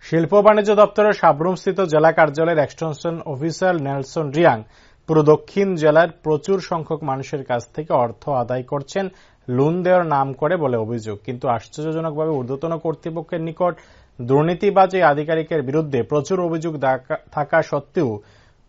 শিল্প বাণিজ্য দপ্তরের সাব্রুমস্থিত জেলা কার্যালয়ের এক্সটেনশন অফিসার নেলসন রিয়াং পুরো দক্ষিণ জেলার প্রচুর সংখ্যক মানুষের কাছ থেকে অর্থ আদায় করছেন লোন দেওয়ার নাম করে বলে অভিযোগ। কিন্তু আশ্চর্যজনকভাবে ঊর্ধ্বতন কর্তৃপক্ষের নিকট দুর্নীতিবাজ এই আধিকারিকের বিরুদ্ধে প্রচুর অভিযোগ থাকা সত্ত্বেও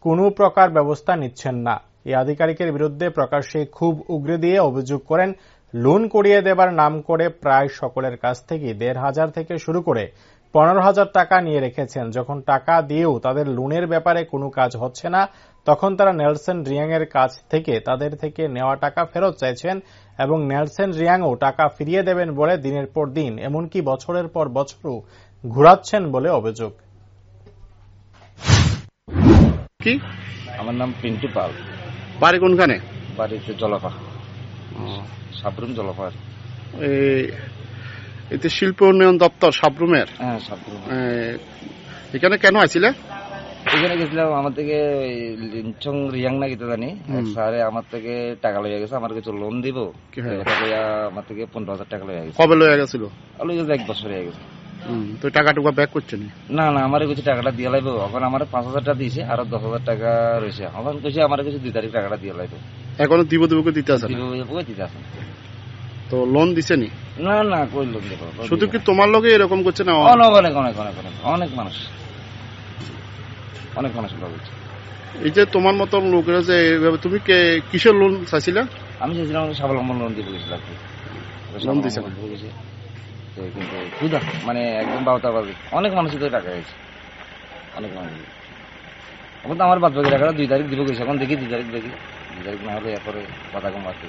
কোনো প্রকার ব্যবস্থা নিচ্ছেন না। এই আধিকারিকের বিরুদ্ধে প্রকাশ্যে খুব উগরে দিয়ে অভিযোগ করেন লোন করিয়ে দেবার নাম করে প্রায় সকলের কাছ থেকে ১,৫০০ থেকে শুরু করে ১৫,০০০ টাকা নিয়ে রেখেছেন। যখন টাকা দিয়েও তাদের লোনের ব্যাপারে কোনো কাজ হচ্ছে না, তখন তারা নেলসন রিয়াং এর কাছ থেকে তাদের থেকে নেওয়া টাকা ফেরত চাইছেন এবং নেলসন রিয়াংও টাকা ফিরিয়ে দেবেন বলে দিনের পর দিন, এমনকি বছরের পর বছরও ঘুরাচ্ছেন বলে অভিযোগ। কি আমার নাম পিন্টু পাল। বাড়ি কোনখানে? বাড়িতে জলাপা, সাবরুম জলাপা। এতে শিল্প উন্নয়ন দপ্তর সাবরুমের। হ্যাঁ, সাবরুম। এখানে কেন আইছিলে? এখানে গেছিলাম, আমার থেকে লিনচং রিয়াং না গীতা জানি স্যারে আমার থেকে টাকা লইয়া গেছে, আমার কিছু লোন দিব, আমার থেকে ১৫,০০০ টাকা লইয়া গেছে। কবে লইয়া গেছিল? লইয়া গেছে ১ বছর হয়ে গেছে। তো টাকা টুকা ব্যাক করছে না? না, আমার কিছু টাকাটা দিয়ে লাইব। এখন আমার ৫,০০০ টাকা দিয়েছে, আরো ১০,০০০ টাকা রয়েছে। এখন কইছে আমার কিছু ২ তারিখ টাকাটা দিয়ে লাইব। এখনো দিব দিতে আছে? দিতে আছে। তো লোন দিছে নি? না না, কই লোন দিব? শুধু কি তোমার লগে এরকম করছে না? অনেক অনেক অনেক অনেক অনেক মানুষ, অনেক মানুষ বলছে। এই যে তোমার মতন লোকেরা যে এইভাবে, তুমি কিসের লোন চাইছিলা? আমি চাইছিলাম স্বাবলম্বন লোন দিব গেছিলাম। লোন দিছে কিন্তু ক্ষুদা মানে একদম বাউতাবাজি, অনেক মানুষের তো টাকা গেছে, অনেক মানুষ। এখন তো আমার বাদ বাকি টাকাটা ২ তারিখ দিব গেছে। এখন দেখি ২ তারিখ না হলে এরপরে কথা কম বাড়তে।